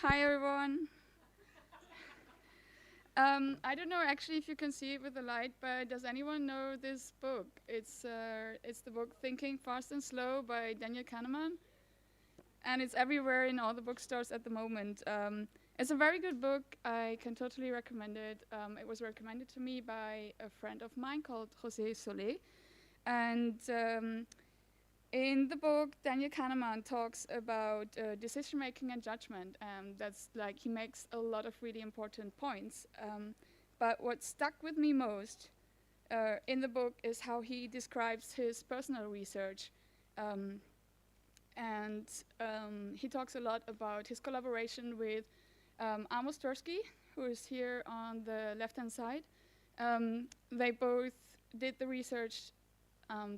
Hi everyone. I don't know actually if you can see it with the light, but does anyone know this book? It's the book Thinking Fast and Slow by Daniel Kahneman, and it's everywhere in all the bookstores at the moment. It's a very good book. I can totally recommend it. It was recommended to me by a friend of mine called José Solé, and in the book, Daniel Kahneman talks about decision making and judgment. That's like he makes a lot of really important points. But what stuck with me most in the book is how he describes his personal research. And he talks a lot about his collaboration with Amos Tversky, who is here on the left-hand side. They both did the research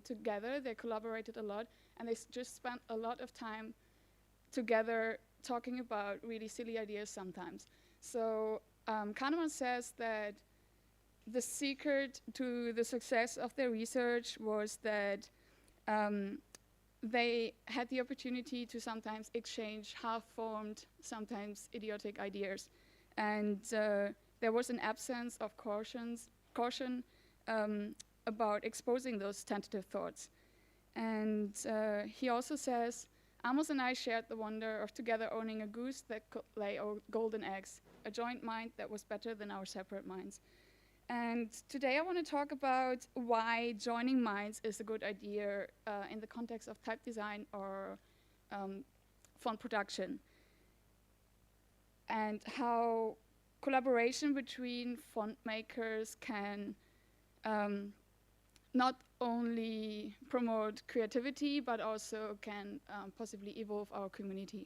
together. They collaborated a lot, and they just spent a lot of time together talking about really silly ideas sometimes. So Kahneman says that the secret to the success of their research was that they had the opportunity to sometimes exchange half-formed, sometimes idiotic ideas. And there was an absence of caution about exposing those tentative thoughts. And he also says, Amos and I shared the wonder of together owning a goose that could lay golden eggs, a joint mind that was better than our separate minds. And today I want to talk about why joining minds is a good idea in the context of type design or font production, and how collaboration between font makers can not only promote creativity, but also can possibly evolve our community.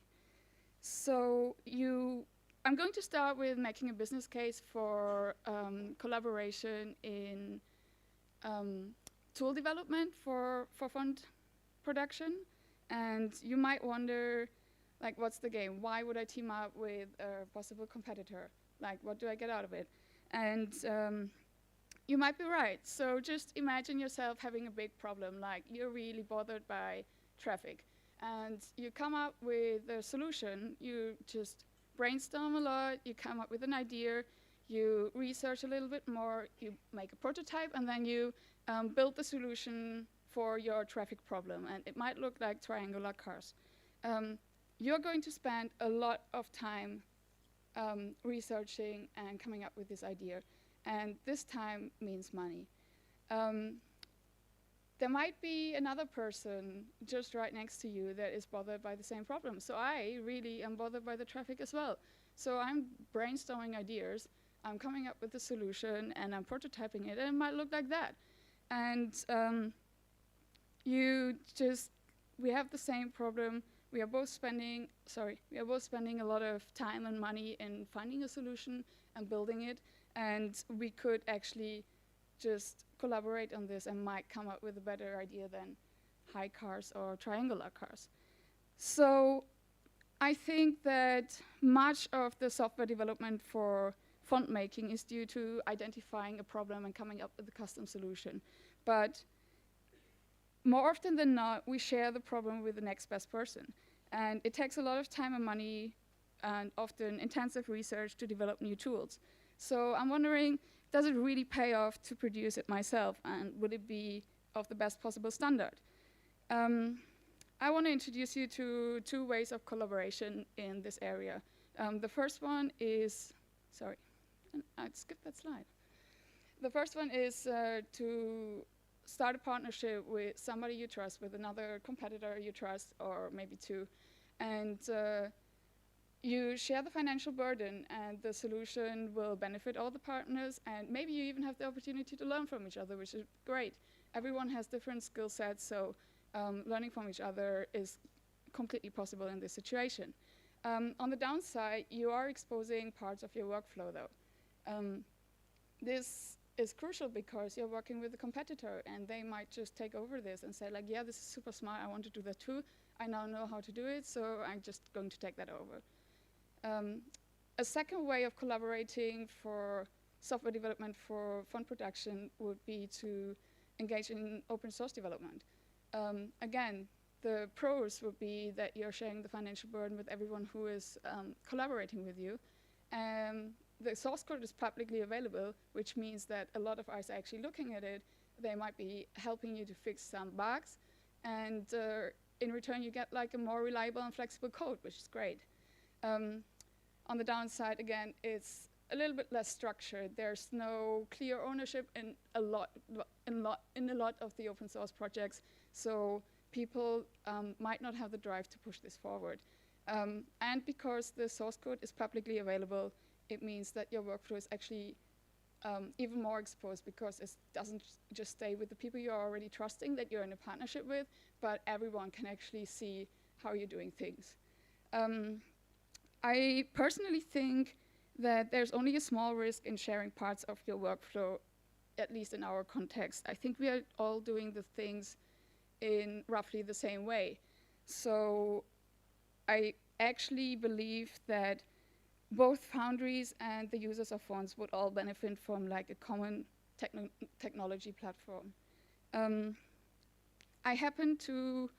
So I'm going to start with making a business case for collaboration in tool development for font production. And you might wonder, like, what's the game? Why would I team up with a possible competitor? Like, what do I get out of it? And you might be right. So just imagine yourself having a big problem, like you're really bothered by traffic. And you come up with a solution. You just brainstorm a lot, you come up with an idea, you research a little bit more, you make a prototype, and then you build the solution for your traffic problem. And it might look like triangular cars. You're going to spend a lot of time researching and coming up with this idea. And this time means money. There might be another person just right next to you that is bothered by the same problem. So I really am bothered by the traffic as well. So I'm brainstorming ideas, I'm coming up with a solution, and I'm prototyping it, and it might look like that. And we have the same problem. We are both spending a lot of time and money in finding a solution and building it, and we could actually just collaborate on this and might come up with a better idea than high cars or triangular cars. So I think that much of the software development for font making is due to identifying a problem and coming up with a custom solution. But more often than not, we share the problem with the next best person. And it takes a lot of time and money and often intensive research to develop new tools. So I'm wondering, does it really pay off to produce it myself, and would it be of the best possible standard? I want to introduce you to two ways of collaboration in this area. The first one is, I skipped that slide. The first one is to start a partnership with somebody you trust, with another competitor you trust, or maybe two, and you share the financial burden, and the solution will benefit all the partners, and maybe you even have the opportunity to learn from each other, which is great. Everyone has different skill sets, so learning from each other is completely possible in this situation. On the downside, you are exposing parts of your workflow, though. This is crucial because you're working with a competitor, and they might just take over this and say, like, yeah, this is super smart, I want to do that too. I now know how to do it, so I'm just going to take that over. A second way of collaborating for software development for font production would be to engage in open source development. Again, The pros would be that you're sharing the financial burden with everyone who is collaborating with you. The source code is publicly available, which means that a lot of us are actually looking at it. They might be helping you to fix some bugs, and in return you get like a more reliable and flexible code, which is great. On the downside, again, it's a little bit less structured. There's no clear ownership in a lot of the open source projects, so people might not have the drive to push this forward. And because the source code is publicly available, it means that your workflow is actually even more exposed, because it doesn't just stay with the people you're already trusting that you're in a partnership with, but everyone can actually see how you're doing things. I personally think that there's only a small risk in sharing parts of your workflow, at least in our context. I think we are all doing the things in roughly the same way. So I actually believe that both foundries and the users of fonts would all benefit from like a common technology platform. I happen to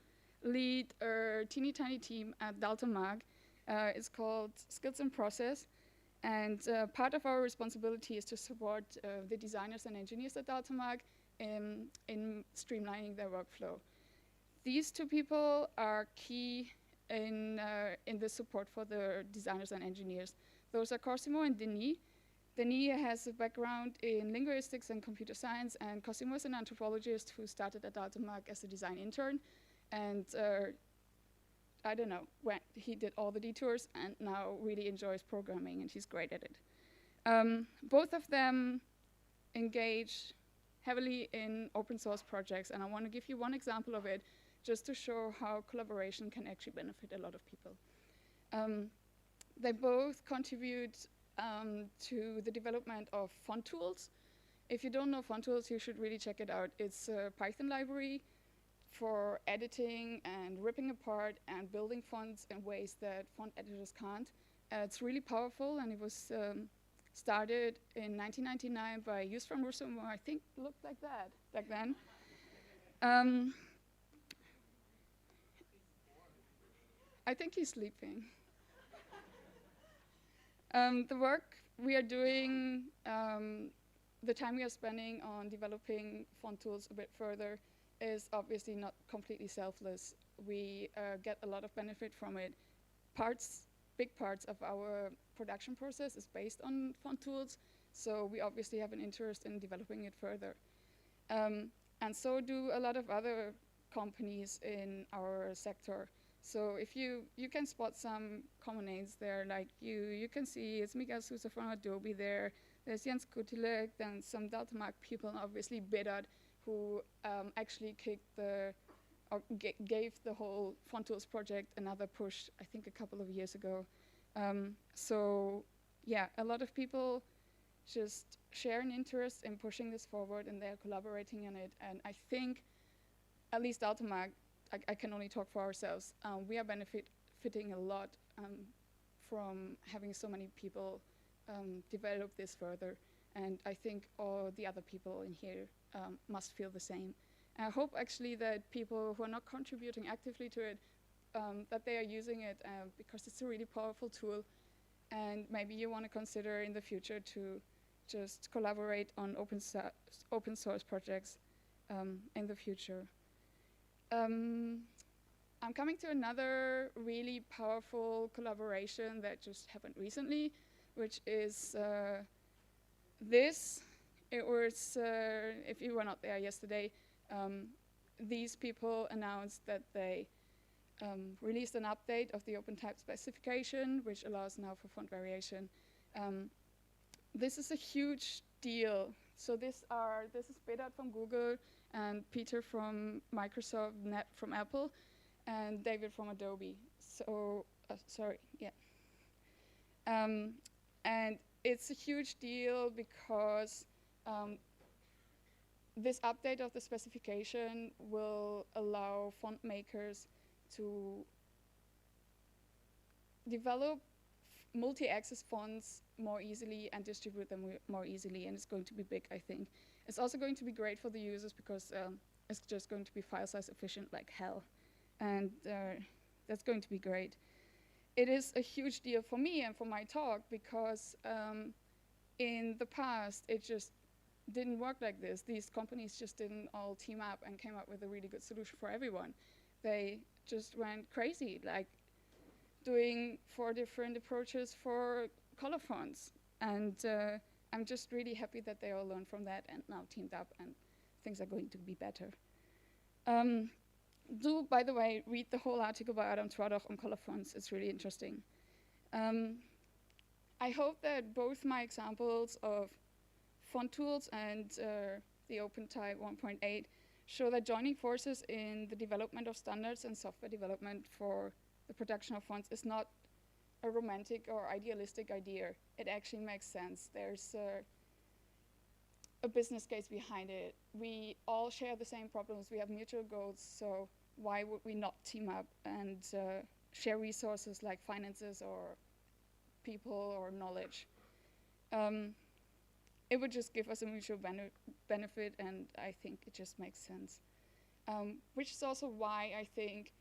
lead a teeny tiny team at DeltaMag. It's called Skills in Process. And part of our responsibility is to support the designers and engineers at DeltaMag in streamlining their workflow. These two people are key in the support for the designers and engineers. Those are Cosmo and Denis. Denis has a background in linguistics and computer science, and Cosmo is an anthropologist who started at DeltaMag as a design intern. And I don't know, when he did all the detours and now really enjoys programming, and he's great at it. Both of them engage heavily in open source projects, and I want to give you one example of it just to show how collaboration can actually benefit a lot of people. They both contribute to the development of font tools. If you don't know font tools, you should really check it out. It's a Python library for editing and ripping apart and building fonts in ways that font editors can't. It's really powerful, and it was started in 1999 by a youth from Warsaw, who I think looked like that back then. I think he's sleeping. The work we are doing, the time we are spending on developing font tools a bit further is obviously not completely selfless. We get a lot of benefit from it. Big parts of our production process is based on font tools, so we obviously have an interest in developing it further. And so do a lot of other companies in our sector. So if you can spot some common names there, like you can see it's Miguel Sousa from Adobe there, there's Jens Kutilek, then some DeltaMag people, and obviously Bedard, who actually gave the whole font tools project another push, I think a couple of years ago. So yeah, a lot of people just share an interest in pushing this forward, and they're collaborating on it. And I think, at least DeltaMag, I can only talk for ourselves, we are benefiting a lot from having so many people develop this further. And I think all the other people in here must feel the same. And I hope actually that people who are not contributing actively to it, that they are using it because it's a really powerful tool. And maybe you want to consider in the future to just collaborate on open source projects in the future. I'm coming to another really powerful collaboration that just happened recently, which is this. It was, if you were not there yesterday, these people announced that they released an update of the OpenType specification, which allows now for font variation. This is a huge deal. So this is Bedard from Google, and Peter from Microsoft, Nat from Apple, and David from Adobe. So, sorry, yeah. And it's a huge deal because this update of the specification will allow font makers to develop multi-axis fonts more easily and distribute them more easily, and it's going to be big, I think. It's also going to be great for the users because it's just going to be file size efficient like hell. and that's going to be great. It is a huge deal for me and for my talk because in the past it just didn't work like this. These companies just didn't all team up and came up with a really good solution for everyone. They just went crazy, like doing 4 different approaches for color fonts. And I'm just really happy that they all learned from that and now teamed up and things are going to be better. Do, by the way, read the whole article by Adam Twaddoch on color fonts. It's really interesting. I hope that both my examples of font tools and the OpenType 1.8 show that joining forces in the development of standards and software development for the production of fonts is not a romantic or idealistic idea. It actually makes sense. There's a business case behind it. We all share the same problems. We have mutual goals, so why would we not team up and share resources like finances or people or knowledge? It would just give us a mutual benefit, and I think it just makes sense. Which is also why I think,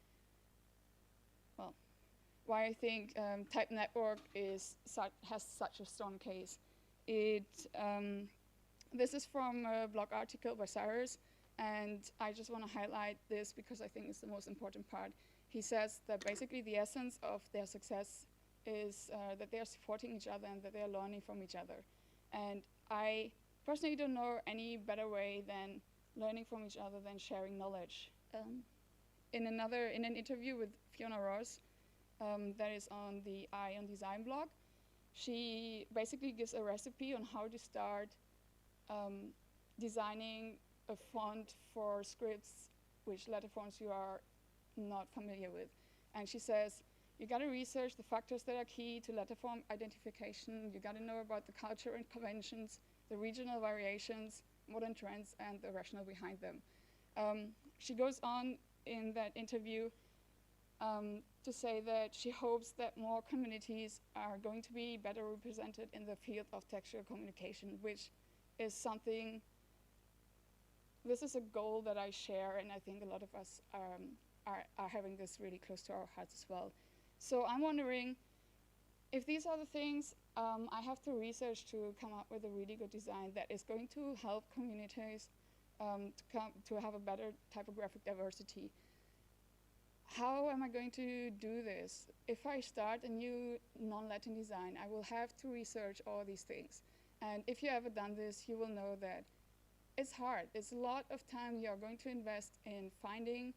Type Network has such a strong case. This is from a blog article by Cyrus, and I just want to highlight this because I think it's the most important part. He says that basically the essence of their success is that they are supporting each other and that they are learning from each other. And I personally don't know any better way than learning from each other than sharing knowledge. In an interview with Fiona Ross, that is on the Eye on Design blog, she basically gives a recipe on how to start designing a font for scripts, which letter fonts you are not familiar with. And she says, you got to research the factors that are key to letter form identification. You got to know about the culture and conventions, the regional variations, modern trends, and the rationale behind them. She goes on in that interview to say that she hopes that more communities are going to be better represented in the field of textual communication, which is something, this is a goal that I share, and I think a lot of us are having this really close to our hearts as well. So I'm wondering, if these are the things, I have to research to come up with a really good design that is going to help communities to have a better typographic diversity. How am I going to do this? If I start a new non-Latin design, I will have to research all these things. And if you ever done this, you will know that it's hard. It's a lot of time you are going to invest in finding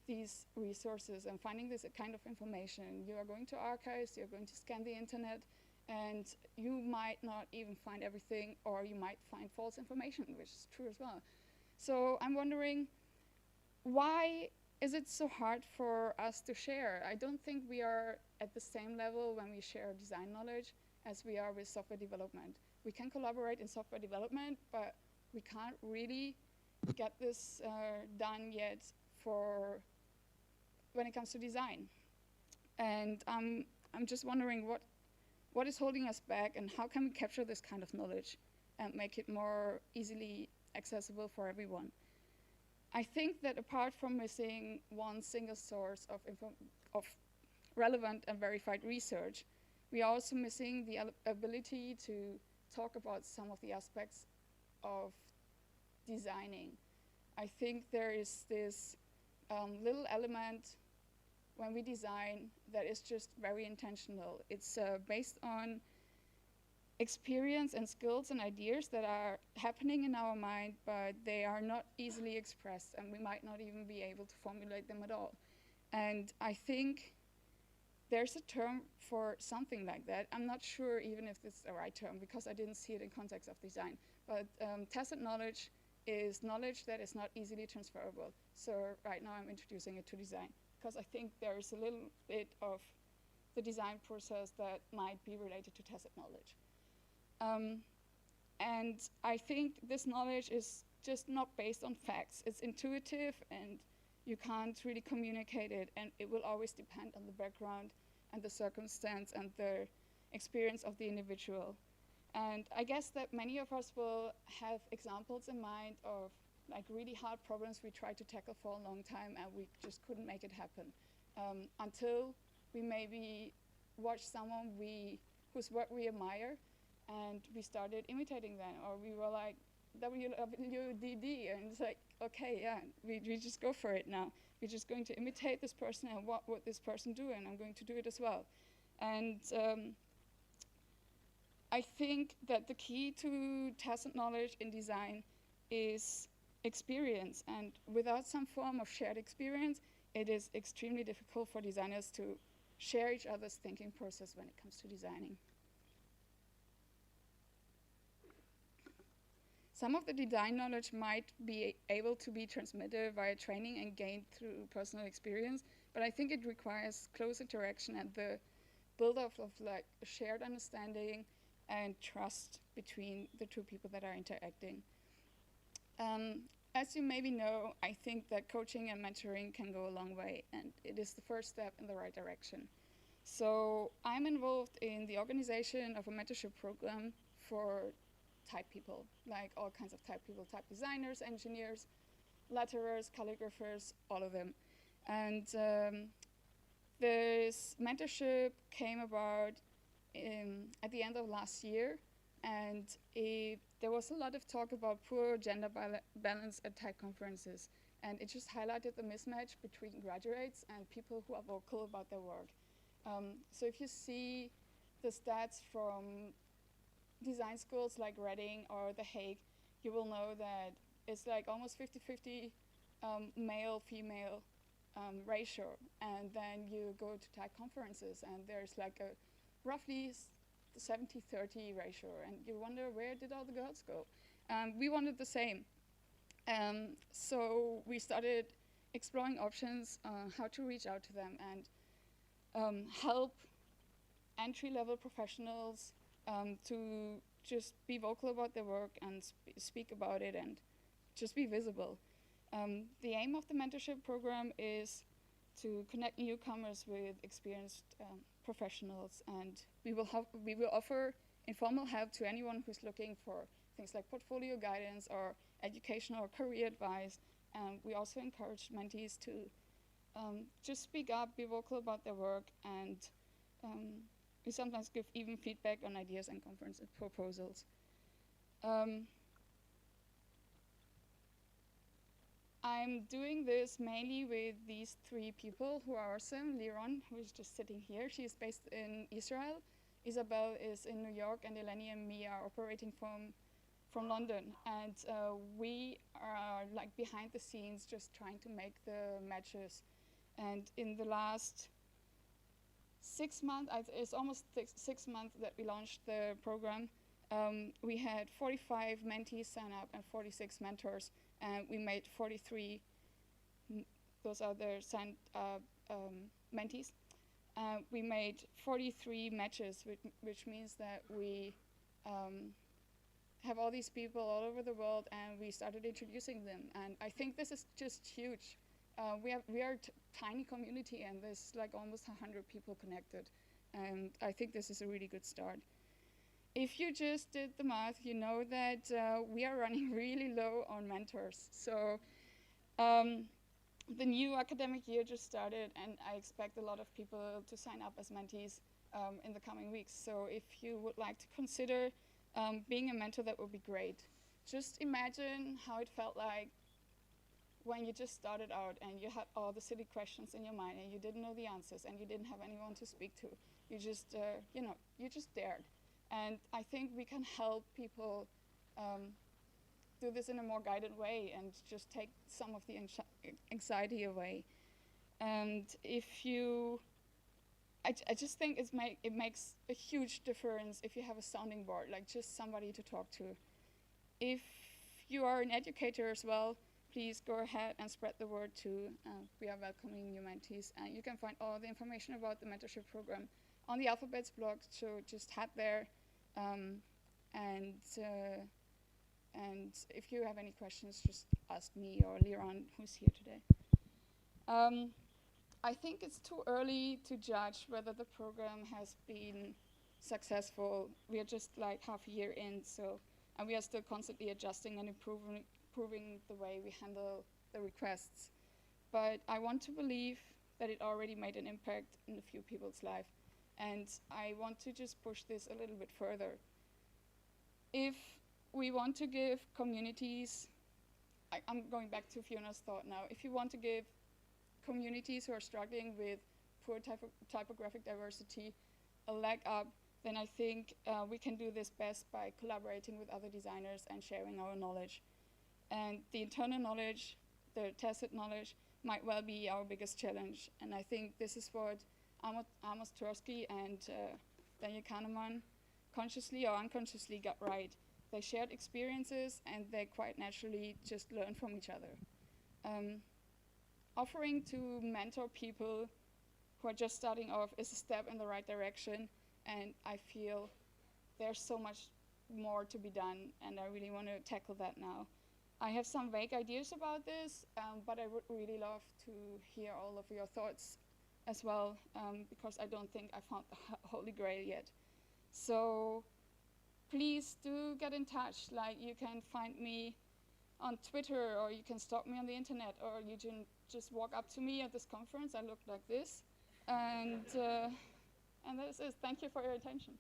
these resources and finding this kind of information. You are going to archives, you're going to scan the internet, and you might not even find everything, or you might find false information, which is true as well. So I'm wondering, why is it so hard for us to share? I don't think we are at the same level when we share design knowledge as we are with software development. We can collaborate in software development, but we can't really get this done yet for when it comes to design. And I'm just wondering what is holding us back, and how can we capture this kind of knowledge and make it more easily accessible for everyone? I think that apart from missing one single source of relevant and verified research, we are also missing the ability to talk about some of the aspects of designing. I think there is this little element when we design that is just very intentional. It's based on experience and skills and ideas that are happening in our mind, but they are not easily expressed, and we might not even be able to formulate them at all. And I think there's a term for something like that. I'm not sure even if this is the right term, because I didn't see it in context of design. But tacit knowledge is knowledge that is not easily transferable. So right now I'm introducing it to design, because I think there's a little bit of the design process that might be related to tacit knowledge. And I think this knowledge is just not based on facts. It's intuitive, and you can't really communicate it, and it will always depend on the background and the circumstance and the experience of the individual. And I guess that many of us will have examples in mind of like really hard problems we tried to tackle for a long time, and we just couldn't make it happen until we maybe watched someone whose work we admire, and we started imitating them, or we were like WWDD, and it's like, okay, yeah, we just go for it now. We're just going to imitate this person and what this person do, and I'm going to do it as well. And I think that the key to tacit knowledge in design is experience, and without some form of shared experience, it is extremely difficult for designers to share each other's thinking process when it comes to designing. Some of the design knowledge might be able to be transmitted via training and gained through personal experience, but I think it requires close interaction and the build-up of like a shared understanding and trust between the two people that are interacting. As you maybe know, I think that coaching and mentoring can go a long way, and it is the first step in the right direction. So I'm involved in the organization of a mentorship program for type people, like all kinds of type people, type designers, engineers, letterers, calligraphers, all of them. And this mentorship came about at the end of last year, and there was a lot of talk about poor gender balance at type conferences, and it just highlighted the mismatch between graduates and people who are vocal about their work. So if you see the stats from design schools like Reading or The Hague, you will know that it's like almost 50-50 male-female ratio, and then you go to type conferences and there's like a roughly 70-30 ratio, and you wonder, where did all the girls go? We wanted the same. So we started exploring options, how to reach out to them and help entry-level professionals to just be vocal about their work and speak about it and just be visible. The aim of the mentorship program is to connect newcomers with experienced professionals, and we will offer informal help to anyone who's looking for things like portfolio guidance or educational or career advice. We also encourage mentees to just speak up, be vocal about their work, and we sometimes give even feedback on ideas and conference proposals. I'm doing this mainly with these three people who are awesome. Liron, who is just sitting here, she's based in Israel. Isabel is in New York, and Eleni and me are operating from London. And we are like behind the scenes just trying to make the matches. And in the last 6 months, it's almost 6 months that we launched the program. We had 45 mentees sign up and 46 mentors, and we made 43, those are the signed mentees. We made 43 matches, which means that we have all these people all over the world, and we started introducing them. And I think this is just huge. We are a tiny community, and there's like almost 100 people connected. And I think this is a really good start. If you just did the math, you know that we are running really low on mentors. So the new academic year just started, and I expect a lot of people to sign up as mentees in the coming weeks. So if you would like to consider being a mentor, that would be great. Just imagine how it felt like when you just started out and you had all the silly questions in your mind and you didn't know the answers and you didn't have anyone to speak to. You just, you just dared. And I think we can help people do this in a more guided way and just take some of the anxiety away. And if you, I just think it makes a huge difference if you have a sounding board, like just somebody to talk to. If you are an educator as well, please go ahead and spread the word too. We are welcoming new mentees, and you can find all the information about the mentorship program on the Alphabets blog, so just head there. And if you have any questions, just ask me or Liron, who's here today. I think it's too early to judge whether the program has been successful. We are just like half a year in, so and we are still constantly adjusting and improving the way we handle the requests. But I want to believe that it already made an impact in a few people's life, and I want to just push this a little bit further. If we want to give communities, I'm going back to Fiona's thought now, if you want to give communities who are struggling with poor typographic diversity a leg up, then I think we can do this best by collaborating with other designers and sharing our knowledge. And the internal knowledge, the tacit knowledge, might well be our biggest challenge. And I think this is what Amos Tversky and Daniel Kahneman consciously or unconsciously got right. They shared experiences and they quite naturally just learn from each other. Offering to mentor people who are just starting off is a step in the right direction, and I feel there's so much more to be done, and I really want to tackle that now. I have some vague ideas about this, but I would really love to hear all of your thoughts as well, because I don't think I found the holy grail yet. So please do get in touch. Like, you can find me on Twitter, or you can stalk me on the internet, or you can just walk up to me at this conference. I look like this. And that is it. Thank you for your attention.